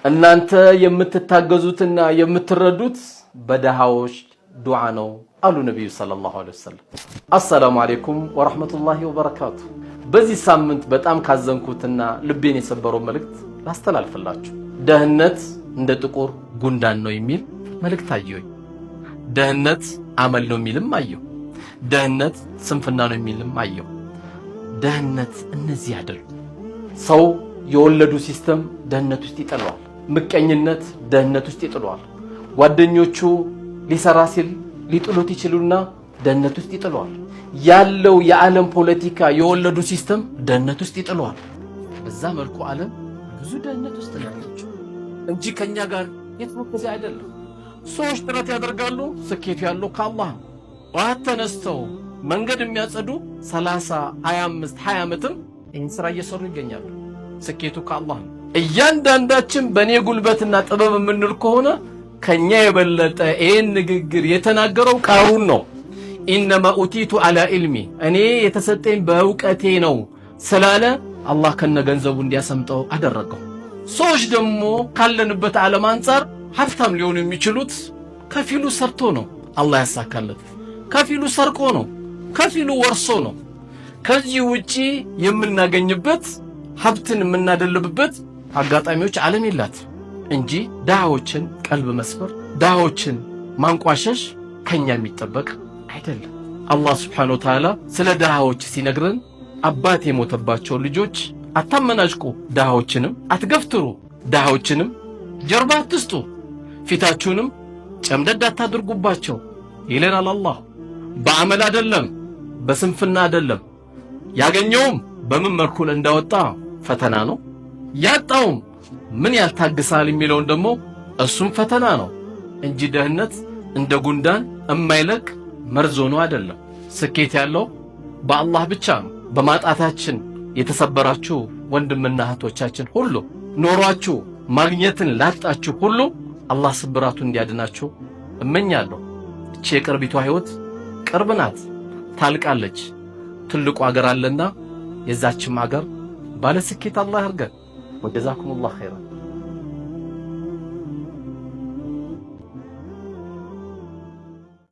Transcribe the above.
እናንተ የምትታገዙትና የምትረዱት በደሃዎች ዱዓ ነው አሉ ነብዩ ሰለላሁ ዐለይሂ ወሰለም። አሰላሙ አለይኩም ወራህመቱላሂ ወበረካቱ። በዚህ ሳምንት በጣም ካዘንኩትና ልቤን የሰበረው መልእክት ላስተላልፍላችሁ። ደህነት እንደ ጥቁር ጉንዳን ነው የሚል መልእክት አየሁኝ። ደህነት አመል ነው የሚልም አየሁ። ደህነት ስንፍና ነው የሚልም አየሁ። ደህነት እነዚህ አይደሉ። ሰው የወለዱ ሲስተም ደህነት ውስጥ ይጥለዋል። ምቀኝነት ደህነት ውስጥ ይጥለዋል። ጓደኞቹ ሊሰራ ሲል ሊጥሉት ይችሉና ደህነት ውስጥ ይጥለዋል። ያለው የዓለም ፖለቲካ የወለዱ ሲስተም ደህነት ውስጥ ይጥለዋል። በዛ መልኩ ዓለም ብዙ ደህነት ውስጥ ናቸው እንጂ ከኛ ጋር የተሞከዘ አይደለም። ሰዎች ጥረት ያደርጋሉ። ስኬቱ ያለው ከአላህ ነው። ዋት ተነስተው መንገድ የሚያጸዱ 30፣ 25፣ 20 ዓመትም ይህን ስራ እየሰሩ ይገኛሉ። ስኬቱ ከአላህ ነው። እያንዳንዳችን በእኔ ጉልበትና ጥበብ የምንል ከሆነ ከኛ የበለጠ ይህን ንግግር የተናገረው ቃሩን ነው። ኢነማ ኡቲቱ አላ ኢልሚ፣ እኔ የተሰጠኝ በእውቀቴ ነው ስላለ አላህ ከነገንዘቡ እንዲያሰምጠው አደረገው። ሰዎች ደግሞ ካለንበት ዓለም አንጻር ሀብታም ሊሆኑ የሚችሉት ከፊሉ ሰርቶ ነው አላህ ያሳካለት፣ ከፊሉ ሰርቆ ነው፣ ከፊሉ ወርሶ ነው። ከዚህ ውጪ የምናገኝበት ሀብትን የምናደልብበት አጋጣሚዎች ዓለም የላት እንጂ ዳዎችን ቀልብ መስበር፣ ዳዎችን ማንቋሸሽ ከኛ የሚጠበቅ አይደለም። አላህ Subhanahu Wa Ta'ala ስለ ዳዎች ሲነግረን አባት የሞተባቸው ልጆች አታመናጭቁ፣ ዳዎችንም አትገፍትሩ፣ ዳዎችንም ጀርባ አትስጡ፣ ፊታችሁንም ጨምደድ አታድርጉባቸው ይለናል አላህ። በአመል አይደለም፣ በስንፍና አይደለም። ያገኘውም በምን መልኩ እንዳወጣ ፈተና ነው፣ ያጣውም ምን ያልታግሳል የሚለውን ደግሞ እሱም ፈተና ነው እንጂ ደህነት እንደ ጉንዳን የማይለቅ መርዝ ሆኖ አይደለም። ስኬት ያለው በአላህ ብቻ ነው። በማጣታችን የተሰበራችሁ ወንድምና እህቶቻችን ሁሉ፣ ኖሯችሁ ማግኘትን ላጣችሁ ሁሉ አላህ ስብራቱን እንዲያድናችሁ እመኛለሁ። እቺ የቅርቢቷ ህይወት ቅርብ ናት፣ ታልቃለች። ትልቁ ሀገር አለና የዛችም ሀገር ባለ ስኬት አላህ ያርገን። ወጀዛኩሙላህ ኸይራን።